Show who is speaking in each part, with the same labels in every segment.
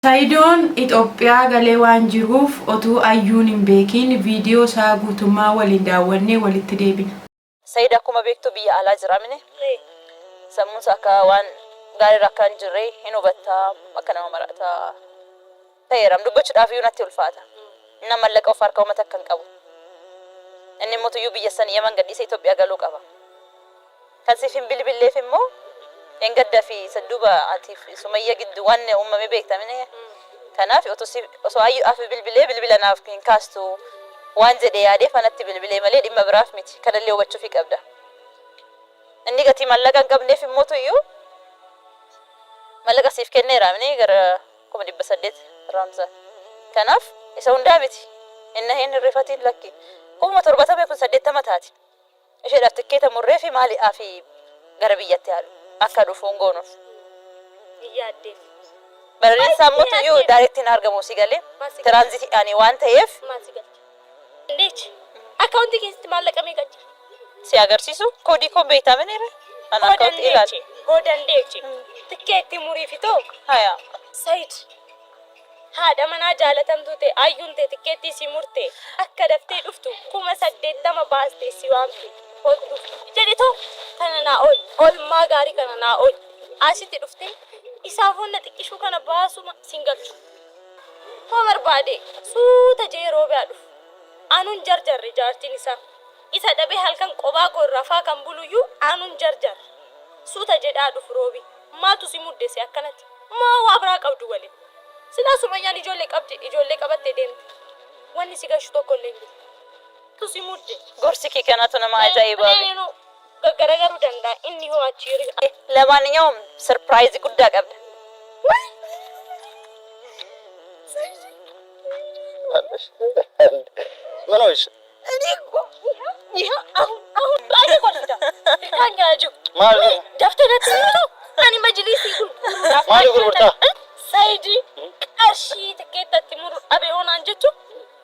Speaker 1: Saayidoon Itoophiyaa galee waan jiruuf otuu ayyuun hin beekin viidiyoo isaa guutummaa waliin daawwannee walitti deebina.
Speaker 2: Saayid akkuma beektu biyya alaa jiraamne sammuun akka waan gaarii rakkaan jirre hin hubataa akka nama marataa ta'eeram dubbachuudhaaf iyyuu natti ulfaata. Nama mallaqa of harka uummata kan qabu. Inni mootuyyuu biyya san Yaman gadhiisee Itoophiyaa galuu qaba. Kan siif hin bilbilleef immoo engadda fi sadduba atiif Sumayya gidduu waan uumame beektamne kanaaf osoo ayyuu af bilbilanaaf hin kaastu waan jedhe yaadee fanatti bilbilee malee dhimma biraaf miti kanallee hubachuu fi qabda. Inni gatii mallaqa hin qabneef immoo tuyyuu mallaqa siif kenneera mini gara 800 raamsa. Kanaaf isa hundaa miti. Inni hin rifatiin lakki 1780 taati. Isheedhaaf tikkeeta murree fi maali afi gara biyyatti haadhu. Akka dhufuun goonuuf.
Speaker 3: Yaaddeef.
Speaker 2: Barreessaa sammuu iyyuu daarettiin argamu si galee tiraanzitii ani waan ta'eef
Speaker 3: Maasi galcha. Ndeechi. Akkaawuntii keessatti maallaqa meeqa jira?
Speaker 2: si agarsiisu koodii koon beektamaniire. Ana akkaawuntii ilaali.
Speaker 3: Goodandeechi. Tikkeetti murii fi ta'u.
Speaker 2: Haya.
Speaker 3: Saayid. Haadha manaa jaalatamtuu ta'e ayyuun ta'e tikkeettii si murtee akka daftee dhuftu 80 baastee si waamte. Jedhitoo kana naa oolmaa gaarii kana naa ool asitti dhufte isaaf hunda xiqqishuu kana baasuma singalchu hoo barbaade suuta jeeroo baa dhufu anuun jarjarre jaartiin isaa isa dhabee halkan qobaa gorrafaa kan buluyyuu anuun jarjar suuta jedhaa dhufu roobi maatu si muddese akkanatti maa waa biraa qabdu waliin silaa Sumayyaan ijoollee qabattee deemte wanni si gashu tokkollee hin tusi mudde
Speaker 2: Gorsi kee kanatu nama ajaa'ibaa.
Speaker 3: Gargaaruu danda'a inni hoo achi
Speaker 2: ለማንኛውም ሰርፕራይዝ ጉዳይ qabda.
Speaker 4: ምን ሆይሽ?
Speaker 3: እኔ እኮ ይሄ አሁን ባይ ቆልዳ ካኛጁ
Speaker 4: ማለት
Speaker 3: ደፍተረት ነው አኒ መጅሊስ ይጉል
Speaker 4: ማሊ ጉርብርታ
Speaker 3: ሳይዲ ቀርሺ ትኬተት ሙሩ አቤሆን አንጀቹ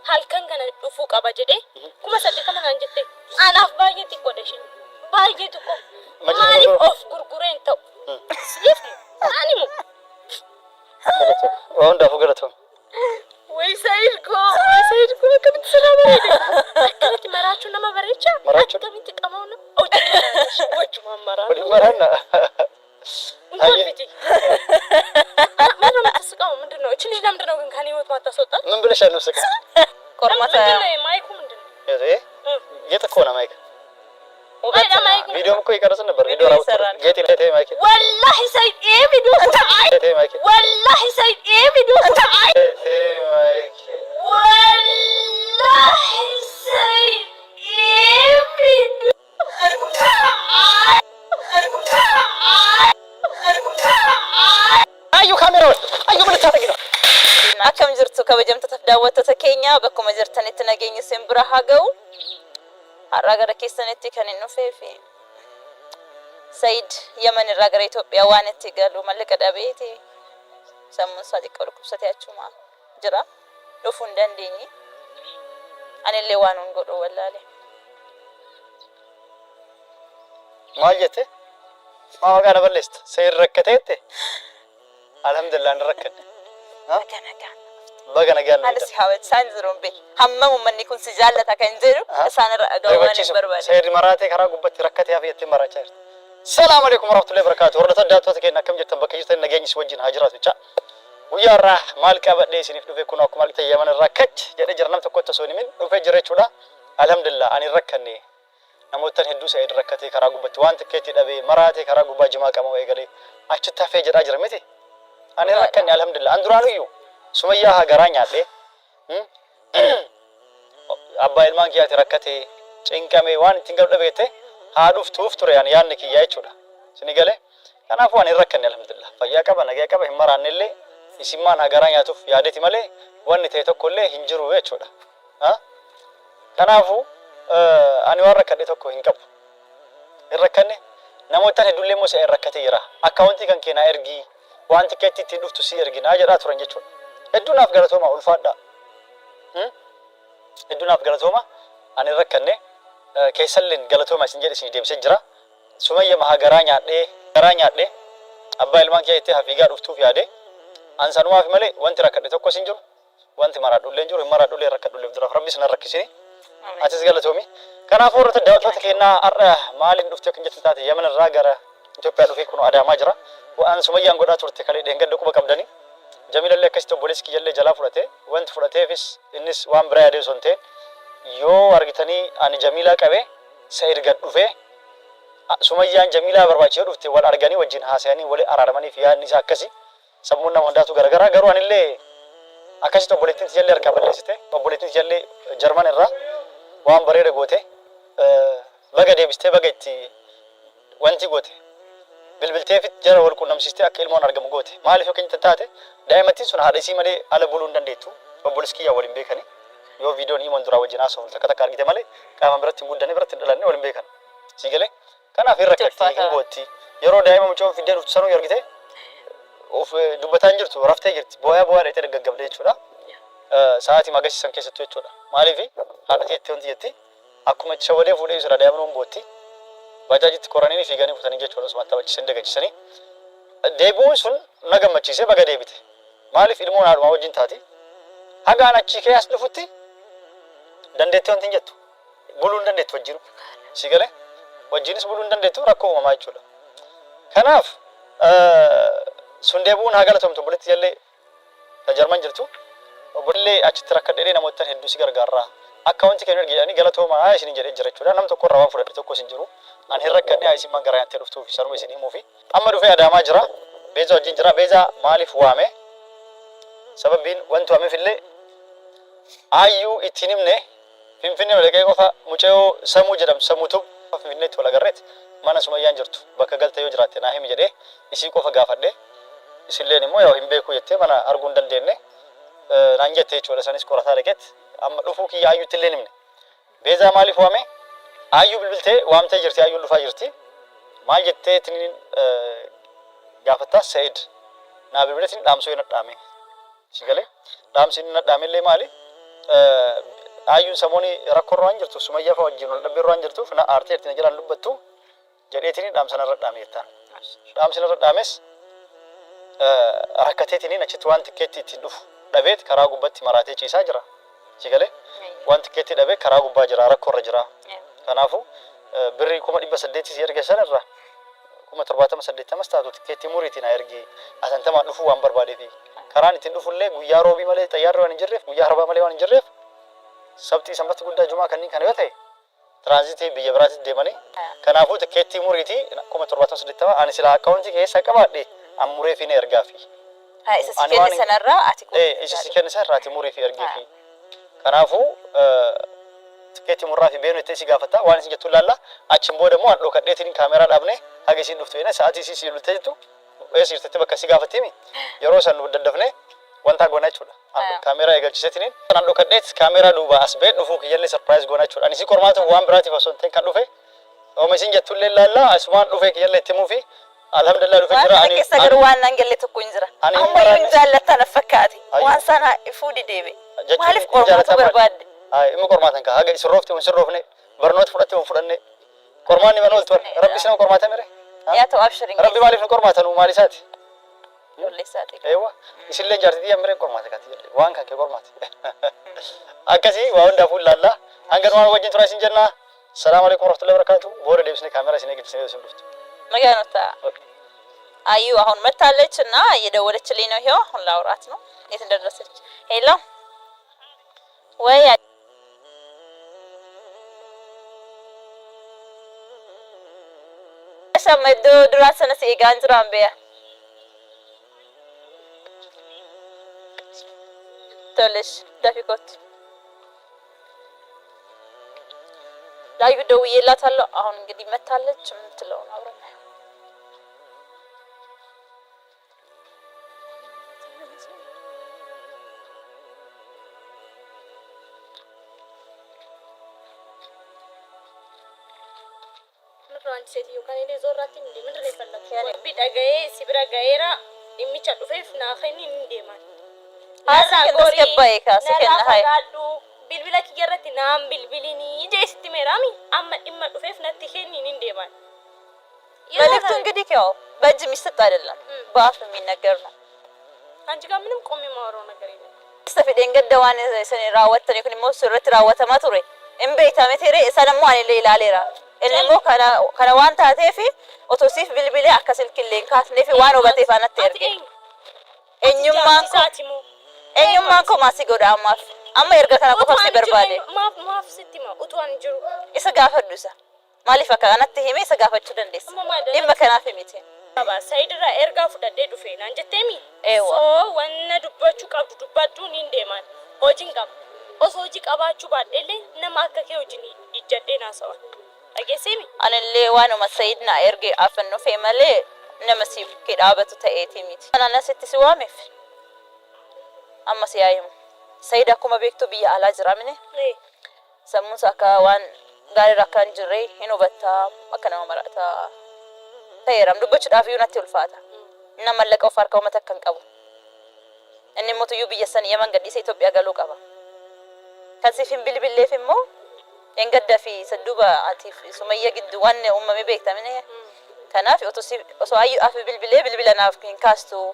Speaker 3: halkan kana dhufu qaba jedhe kuma sadde kana nan jette anaaf baay'eetti godhashin baay'eetu ko maaliif of gurgureen ta'u siif animu
Speaker 4: waan daafu garatam
Speaker 3: way Saayid ko akkamitti sana bareede akkamitti maraachuu nama bareecha akkamitti qamoon wajjuma
Speaker 4: maraana
Speaker 3: እንኳን ምንም አስቀው ምንድነው እቺ ልጅ ለምንድነው ግን ከኔ ህይወት ማታስወጣ
Speaker 4: ምን ብለሻል ነው ስቀ
Speaker 2: ቆርማታ
Speaker 3: ማይኩ ምንድነው
Speaker 4: የተኮና ማይክ ቪዲዮም እኮ ይቀርጽ ነበር ቪዲዮ ራውት ጌት ለቴ ማይክ
Speaker 3: والله Saayid ቪዲዮ
Speaker 4: ለቴ ማይክ
Speaker 3: والله Saayid ቪዲዮ
Speaker 4: ለቴ ማይክ
Speaker 3: والله Saayid ቪዲዮ
Speaker 4: አዩ ካሜራውን አዩ ምን ታደርጊ ነው
Speaker 2: akkam jirtu kabajamtoota daawwattoota keenya bakkuma jirtanitti nageenya isin bira haa ga'u har'a gara keessanitti kan hin dhufee fi Saayid Yaman irraa gara Itoophiyaa waan itti galu mallaqa dhabeeti sammuun isaa xiqqoo dhukkubsatee achuma jira dhufuu hin dandeenye anillee waan hin godhu wallaale
Speaker 4: maal jette maa gaana balleest Saayid rakkateette alhamdulillah rakkatte bagana gaan
Speaker 2: haala si hawwat isaan jiruun bee hamma uummanni kun si jaallata kan jedhu isaan irra dhaga'uu waan hin barbaade.
Speaker 4: Saayid maraatee karaa gubbatti rakkatee hafi jettee marachaa jirti. Salaamu alaikum warahmatullahi wabarakatuh. Hordoftoota daawwattoota keenya akkam jirtan bakka jirtan nageenyi si wajjin haa jiraatu jecha. Guyyaa irraa maal qabadhee isiniif dhufe kun akkuma argitan Yaman irraa kach jedhee jira nam tokkotti osoo hin himin dhufee jira jechuudha. Alhamdulillah ani rakkanne namoota hedduu Saayid rakkatee karaa gubbatti waan tikkeetti dhabee maraatee karaa gubbaa jimaa qabamu eegalee achitti hafee jedhaa jira miti. Ani rakkanne alhamdulillah an duraan iyyuu Sumayyaa hagaraa nyaadhe abbaa ilmaan kiyyaatti rakkatee cinqamee waan ittiin galu dhabeette haa dhuftuuf ture yaanni kiyyaa jechuudha. Sini galee kanaafuu ani rakkanne alhamdulillah fayyaa qaba nagaa qaba hin maraanne illee isimmaan hagaraa nyaatuuf yaadeeti malee wanni ta'e tokko illee hin jiru jechuudha. Kanaafuu ani waan rakkadhe tokko hin qabu. Hin rakkanne namoota hedduullee immoo Saayid rakkatee jira. Akkaawuntii kan keenyaa ergii waan tikkeetti ittiin dhuftu si erginaa jedhaa turan jechuudha. Hedduunaaf galatooma ulfaadha. Hedduunaaf galatooma ani rakkanne keessalleen galatooma isin jedhe isin deemsee jira. Sumayya mahagaraa nyaadhee abbaa ilmaan kee itti hafiigaa dhuftuuf yaade ansanumaaf malee wanti rakkadhe tokko sin jiru wanti maraadhullee hin jiru hin maraadhullee rakkadhullee dura rabbi sana rakkisini atis galatoomi kanaafuu warra daawwattoota keenyaa har'a maaliin dhuftee kan jettu taate Yemen irraa gara Itoophiyaa dhufee kun Adaamaa jira waan Sumayyaan godhaa turte kalee dheengadda quba qabdani Jamiilallee akkasitti obboleessi kiyyallee jalaa fudhate wanti fudhateefis innis waan biraa yaadee osoo hin ta'in yoo argitanii ani Jamiilaa qabee Sa'id gad dhufee Sumayyaan Jamiilaa barbaachee dhufte wal arganii wajjin haasa'anii wal araaramanii fi yaadni isaa akkasi sammuun nama hundaatu garagaraa garuu anillee akkasitti obboleettiin jallee harkaa balleessite obboleettiin jallee Jarman irraa waan bareeda goote baga deebistee baga itti wanti goote bilbilteef jara wal quunnamsiistee akka ilmoon argamu goote maaliif yookiin taate daa'imattiin sun haadha isii malee ala buluu hin dandeettu obboleessi kiyyaa waliin beekani yoo viidiyoon himan duraa wajjin haasa'u takka argite malee qaama biratti hin guddannee biratti hin dhalanne waliin beekan si galee kanaaf hin rakkatti hin gootti yeroo daa'ima mucoo fiddee dhuftu sanuu argite of dubbataan jirtu raftee jirti booyaa dheetee gaggabdee jechuudha sa'aatii magasiisan keessattuu jechuudha maaliif haadha teettee wanti jetti akkuma itti shawalee fuudhee jira daa'imni bootti bajaajitti koranii fiiganii futanii jechuudha osuma taphachiisan dagachiisanii deebi'uun sun na gammachiisee baga deebite maaliif ilmoon haadhumaa wajjin taati hagaan achii kee as dhufutti dandeettee wanti hin jettu buluu hin dandeettu wajjin si galee wajjinis buluu hin dandeettu rakkoo uumamaa jechuudha kanaaf sun deebi'uun haa galatoomtu obboleetti jallee Jarman jirtu obboleellee achitti rakkadhee namoota hedduu si gargaarraa akka wanti kennu argitanii galatoomaa isin jedhee jira jechuudha nam tokko irraa waan fudhadhe tokko isin jiru ani hin rakkadhee isin man garaa yattee dhuftuuf sanuma isin himuu fi amma dhufee Adaamaa jira Beeza wajjin jira Beeza maaliif waame sababiin wanti waameefillee ayyuu ittiin himne Finfinnee dhaqee qofa mucayoo Samuu jedhamtu Samuutu Finfinneetti wal agarreet mana Sumayyaan jirtu bakka galtee yoo jiraatte naa himi jedhee isii qofa gaafadhe isilleen immoo yoo hin beeku jettee mana arguu hin dandeenye naan jettee jechuudha sanis qorataa dhaqeetti amma dhufuu kiyya ayyuutti illee himne Beezaa maaliif waame ayyuu bilbiltee waamtee jirti ayyuun dhufaa jirti maal jettee tiniin gaafattaa Sa'id naa bilbiletiin dhaamsoo hin dhaame si galee dhaamsi hin dhaame illee maali ayyuun samooni rakkoo irraa jirtu Sumayyaa fa wajjin wal dhabbii irraa jirtuuf na aartee ittiin jiraan dubbattu jedheetiin dhaamsa narra dhaame jettaan dhaamsi narra dhaames rakkateetiin achitti waan tikkeetti ittiin dhufu dhabeet karaa gubbaatti maraatee ciisaa jira si galee waan tikkeetti dhabee karaa gubbaa jira rakkoo irra jira kanaafu birrii 800 si erga sanarra 78 taatu tikkeetti muriitiin ergi asantamaan dhufu waan barbaadeefi karaan ittiin dhufullee guyyaa roobii malee xayyaarri waan hin jirreef guyyaa arbaa malee waan hin jirreef sabti sanbata guddaa jumaa kanneen kana yoo ta'e transitii biyya biraatti deemanii kanaafuu tikkeetti muriitii 78 ani sila akkaawuntii keessa qabaadhe amuree fi ergaa fi
Speaker 2: isa si kenne sanarraa ati
Speaker 4: isa si kenne sanarraa ati murii fi ergee fi kanaafuu tikkeetti murraa fi beenu itti si gaafata waan isin jettu laalla achiin booda immoo handhoo kadheetiin kaameraa dhaabne haga isin dhuftu ene sa'aatii si lultee jettu eessirtetti bakka si gaafatimi yeroo san daddafne wanta goona jechuudha kaameraa eegalchiseetiin handhoo kadheet kaameraa duuba as bee dhufu kiyyallee sarpiraayiz goona jechuudha ani si qormaata waan biraatiif osoo hin ta'in kan dhufe ooma isin jettu illee laalla asumaan dhufe kiyyallee itti muufi alhamdulillah dhufe jira
Speaker 2: ani keessa garuu waan nan galle tokko hin jira amma hin jaallatan fakkaati waan sana ifuudi deebe maaliif qormaata barbaadde
Speaker 4: immoo qormaatan ka haga isin roofte isin roofne barnoota fudhatte on fudhanne qormaanni man ooltu rabbi sina qormaata mere
Speaker 2: yaa ta'u abshirin
Speaker 4: rabbi maaliif nu qormaatanu maali isaati
Speaker 2: lolleessaati
Speaker 4: eewa isillee jaartii amre qormaata kati jedhe waan kan kee qormaati akkasi waa hundaafuu laalla hanga waan wajjin tura isin jenna ሰላም አለይኩም ወራህመቱላሂ ወበረካቱ ቦረ ደብስኔ ካሜራ ሲኔ ግድ ሲኔ ስንዱት
Speaker 2: መጋኖታ አዩ አሁን መታለችና እየደወለችልኝ ነው ይሄው አሁን ላውራት ነው የት እንደደረሰች ሄሎ ወይ ሰመዶ ድራሰነ ሲጋንዝራም በያ ተለሽ ዳፊኮት ላዩ ደውዬላታለሁ አሁን እንግዲህ መታለች የምትለው ነው አብረን
Speaker 3: አንቺ ሴትዮ ከኔ ላይ ዞራቲ እንዴ ምንድን ነው የፈለግሽ ቢጠጋዬ ሲብራ ጋይራ የሚቻዱፈፍ ናኸኒ እንዴማል
Speaker 2: አስከባይ ካስከና ሃይ
Speaker 3: bilbila kiyyarratti naan bilbilini jeesitti meerami amma dhimma dhufeef natti kenniin indeeman
Speaker 2: መልእክቱ እንግዲህ ያው በእጅ የሚሰጥ አይደለም በአፍ የሚነገር ነው
Speaker 3: አንቺ ጋር ምንም ቆሜ የማወራው ነገር የለም።
Speaker 2: استفيدين قد دوان سن راوتني كل مو سرت راوت ما توري إن بيتا متري سلموا عن اللي لاليرا اللي مو كنا وان تاتيفي وتوصيف بالبلي أكسل كلين كاتني في وان وبتيف أنا تيرجع إنيوم مانكو ما سيقول أما يرجع كنا كوفي بربادي
Speaker 3: ما في ستي ما أتوان جرو
Speaker 2: إسا قافر دوسا مالي فكر أنا تهمي إسا قافر تودن ديس إما كنا في ميتين
Speaker 3: بابا سايدرا إرجع فدادي دفين أنت تيمي
Speaker 2: أيوة
Speaker 3: so وانا دبچو كاب دبادو نيندمان هوجين كاب هوجي كاباچو بادله نماك كه هوجني يجدينا سوا أجسمي
Speaker 2: أنا اللي وانو ما سيدنا إرجع أفنو في مالي نمسيب كرابة تأتي ميت أنا ناس تسوامف أما سيايم سيدا كوما بيكتو بيا على جرامني سمون ساكا وان غاري راكان جري هنو بتا مكانا مرأتا تيرام دبچ دافيو نتي الفاتا نما لقو فاركو متكن قبو اني موتو يو بيسن يمن قد يسي توبيا قالو قبا كان سيفين بلبل فيمو ينقد في سدوبا عتيف سمية قد وان أمامي بيكتا مني كنافي أتو أي أفي بلبل ناف كين كاستو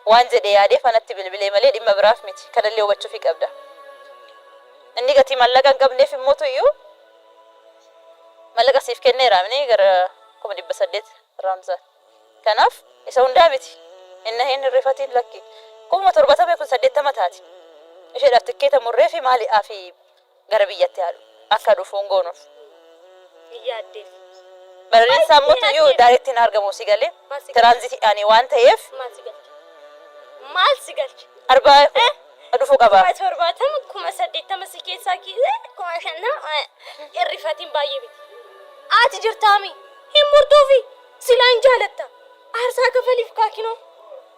Speaker 2: وان زدي عادي فنتي بلبل ملي إما براف ميتي كان اللي هو بتشوفيك أبدا إني قتي ملقا قبل في موتو يو ملقا سيف كني رامني غير كم دي بسدت رامزا كناف يسون دامتي إنه هين الرفاتين لكي كم تربطها بيكون سدت تمتاتي إيش الأفتكيت مرة في مالي أفي غربية تالو أكادو فونغونوف
Speaker 3: يادي
Speaker 2: برين ساموتو يو دايرتين أرجمو سيجالي ترانزيت يعني وان تيف
Speaker 3: ما سيجال
Speaker 2: أربعة أدوفو كبار
Speaker 3: ما تربطهم كم سدت تمسكي ساكي كم عشاننا الرفاتين بايبي آتجر تامي هم مرتوفي سلان جالتا أرسا كفلي فكاكينو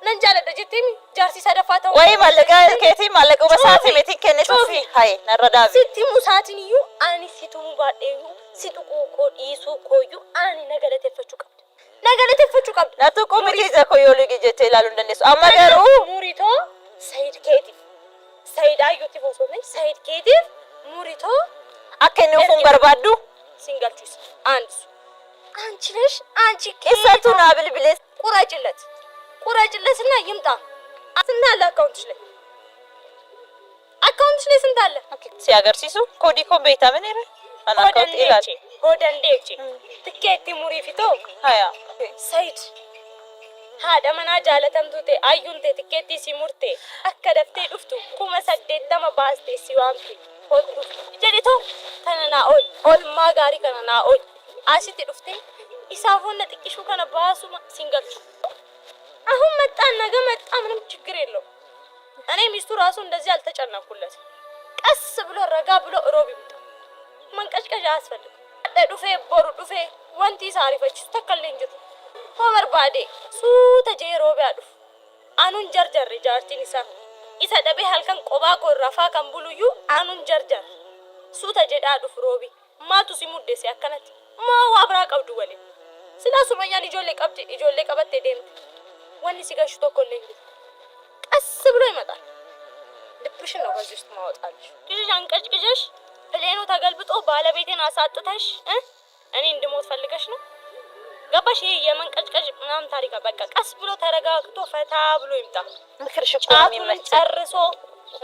Speaker 3: ننجالتا جتيمي جارسي سادفاتا
Speaker 2: وي مالك كيتي مالك وبساتي ميتين كني شوفي هاي نردابي
Speaker 3: ستي مساتني يو أني ستو مبادئيو ستو كو إيسو كويو أني نغلت الفجو قبل
Speaker 2: ناتو كوميتي زاكو يولوغي جتي لالون دنسو أما غيرو
Speaker 3: موريتو سيد كيتيف سيد أيوتي فوصوني سيد كيتيف موريتو
Speaker 2: أكني وفون بربادو
Speaker 3: سينجل تشوس አንቺ
Speaker 2: እሳቱ ነው አብልብለስ
Speaker 3: ቁራጭለትና ይምጣ አስና ለአካውንትሽ ላይ ስንት አለ
Speaker 2: ሲያገርሲሱ ኮዲ ኮምቤታ ምን ይረ አና አካውንት ይላል
Speaker 3: ሆደንዴቺ ትኬት ሙሪ ፊቶ
Speaker 2: ሃያ
Speaker 3: ሰይድ haadha manaa jaalatamtuute ayyuunte tikkeettii si murte akka daftee dhuftu 18,000 baastee si waamte hodhu jedhito kana naa oolmaa gaarii kana naa ool asitti dhufte isaaf honna xiqqishuu kana baasuma singalchu አሁን መጣን ነገ መጣ ምንም ችግር የለው እኔ ሚስቱ ራሱ እንደዚህ አልተጨነኩለት ቀስ ብሎ ረጋ ብሎ ሮብ ይምጣ መንቀጭቀጭ አያስፈልግም ዱፌ ቦሩ ዱፌ ወንቲ ሳሪፈች ተከለኝ ጅሩ ሆበርባዴ ሱ ተጄ ሮብ ያዱፍ አኑን ጀርጀር ጃርቲን isa dhabe halkan qobaa gorrafa kan buluyu anun jarjar su tajeda duf robi matu si muddesi akkanati ma wabra qabdu wale sila sumayyan ijolle qabatte deemte wani si gashu tokko lengi qas ብሎ ይመጣል ዲፕሬሽን ነው በዚህ ውስጥ ማወጣልሽ ልጅ አንቀጭቅጨሽ ፕሌኑ ተገልብጦ ባለቤቴን አሳጥተሽ እኔ እንድሞት ፈልገሽ ነው ገባሽ ይሄ የመንቀጭቀጭ ምናምን ታሪካ በቃ ቀስ ብሎ ተረጋግቶ ፈታ ብሎ ይምጣ
Speaker 2: ምክርሽ እኮ የሚመች
Speaker 3: ጨርሶ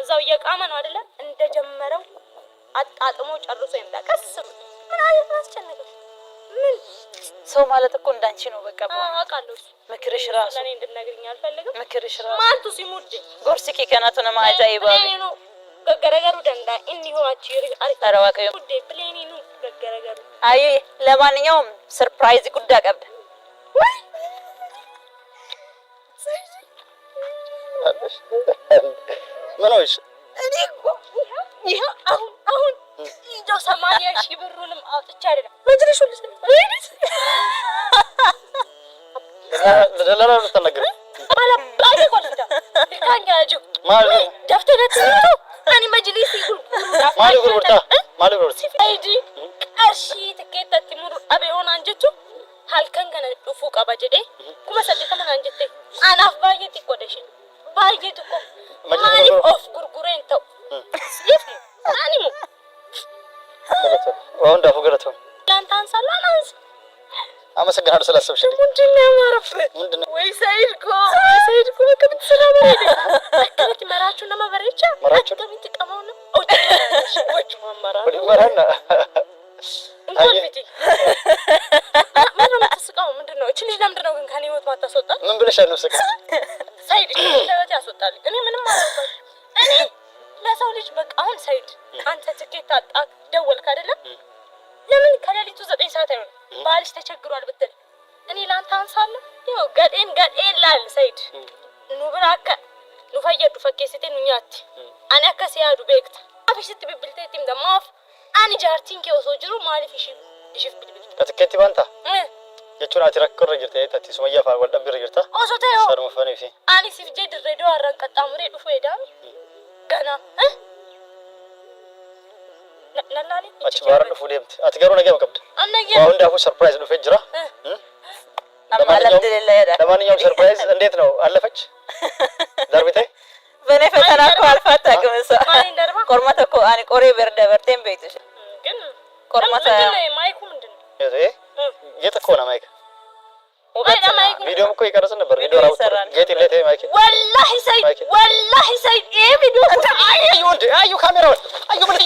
Speaker 3: እዛው እየቃመ ነው አይደለ እንደጀመረው አጣጥሞ ጨርሶ ይምጣ ቀስ ምን አይነት አስጨነቀሽ ምን
Speaker 2: ሰው ማለት እኮ እንዳንቺ ነው በቃ
Speaker 3: አውቃለሁ
Speaker 2: ምክርሽ ራሱ
Speaker 3: ለኔ እንድነግርኝ አልፈልግም
Speaker 2: ምክርሽ ራሱ
Speaker 3: ማንቱ ሲሙድ
Speaker 2: ጎርሲኪ ከናቱ ነው ማጃይባ
Speaker 3: ነው ገገረገሩ ደንዳ እኒ ሆአቺ
Speaker 2: አረዋቀዩ
Speaker 3: ጉዴ ፕሌኒኑ ገገረገሩ
Speaker 2: አይ ለማንኛውም ሰርፕራይዝ ጉዳ ቀብደ
Speaker 4: ምንሽ
Speaker 3: እኔ እኮ ይሄ አሁን እንደው 80,000 ብሩንም አውጥቻ አይደለም መድረሹ ወይስ
Speaker 4: ለለላ ተነግረ
Speaker 3: ማላ ባይ ቆልዳ ካኛጁ
Speaker 4: ማሉ
Speaker 3: ደፍተረት አኒ መጅሊስ ይጉል
Speaker 4: ማሉ ጉርታ
Speaker 3: ሲፋይዲ አርሺ ተከተት ሙሩ አቤውን አንጀቹ halkan kana dhufu qaba jedhe kuma saddeetama naan jette anaaf baay'eetti godhashin baay'eetti ko maaliif of gurgureen ta'u siif animu
Speaker 4: waan dafu galato
Speaker 3: lantaan salaanas
Speaker 4: አመሰግናለሁ ስላሰብሽልኝ።
Speaker 3: ምንድነው ያማረበት?
Speaker 4: ምንድነው
Speaker 3: ወይ ሰይድኮ ከምን ሰላም አከለት መራቹና ማበረቻ ከምን ተቀማው ነው ወጭ ማማራ
Speaker 4: ወዲመራና
Speaker 3: እንዴት ምንም ተስቃው ምንድነው እቺ ልጅ ለምንድነው ግን ከኔ ህይወት ማታስወጣ?
Speaker 4: ምን ብለሻል ነው ስቃ
Speaker 3: ሰይድ ህይወት ያስወጣል። እኔ ምንም አላውቅም። እኔ ለሰው ልጅ በቃ አሁን ሰይድ አንተ ትኬት አጣ ደወልክ አይደለ? ለምን ከሌሊቱ 9 ሰዓት አይሆን ባልሽ ተቸግሯል ብትል እኔ ላንተ አንሳለሁ? ይኸው ገጤን ላል ሰይድ ኑብራከ ኑፈየዱ ፈኬስቴን ኑኛት አና ከሲያዱ ቤክት አፍሽት ቢብልቴቲም ደማፍ አኒ ጃርቲን ከወሶ ጅሩ ማለፍ ይሽፍ ቢልብል
Speaker 4: ከትኬት ባንታ የቹና ትረክር ጅርታ የታቲ ሱመያ ፋር ወልዳ ቢር ጅርታ
Speaker 3: ኦሶቴዮ
Speaker 4: ሰር መፈኔ ፊ
Speaker 3: አኒ ሲፍጄ ድሬዶ አራንቀጣ ሙሬ ዱፎ ሄዳም ገና ነላኒ
Speaker 4: አጭባራ ዱፎ ደምት አትገሩ ነገ መቀብድ
Speaker 3: አነየ
Speaker 4: አሁን ዳፉ ሰርፕራይዝ ዱፎ ጅራ ለማንኛውም ሰርፕራይዝ እንዴት ነው አለፈች ዳርቢቴ
Speaker 2: በኔ ፈተና እኮ አልፋታ ከመሳ ቆርማታ እኮ አኒ ቆሬ በርደ በርቴም ቤትሽ
Speaker 3: ግን
Speaker 2: ቆርማታ
Speaker 3: ማይኩ ምንድነው
Speaker 4: የጠቆና ማይክ ቪዲዮም እኮ ይቀርጽ ነበር ቪዲዮ ራውት ጌት ለቴ ማይክ
Speaker 3: ወላሂ ሰይድ ይሄ ቪዲዮ
Speaker 4: አዩ ካሜራውን አዩ ምን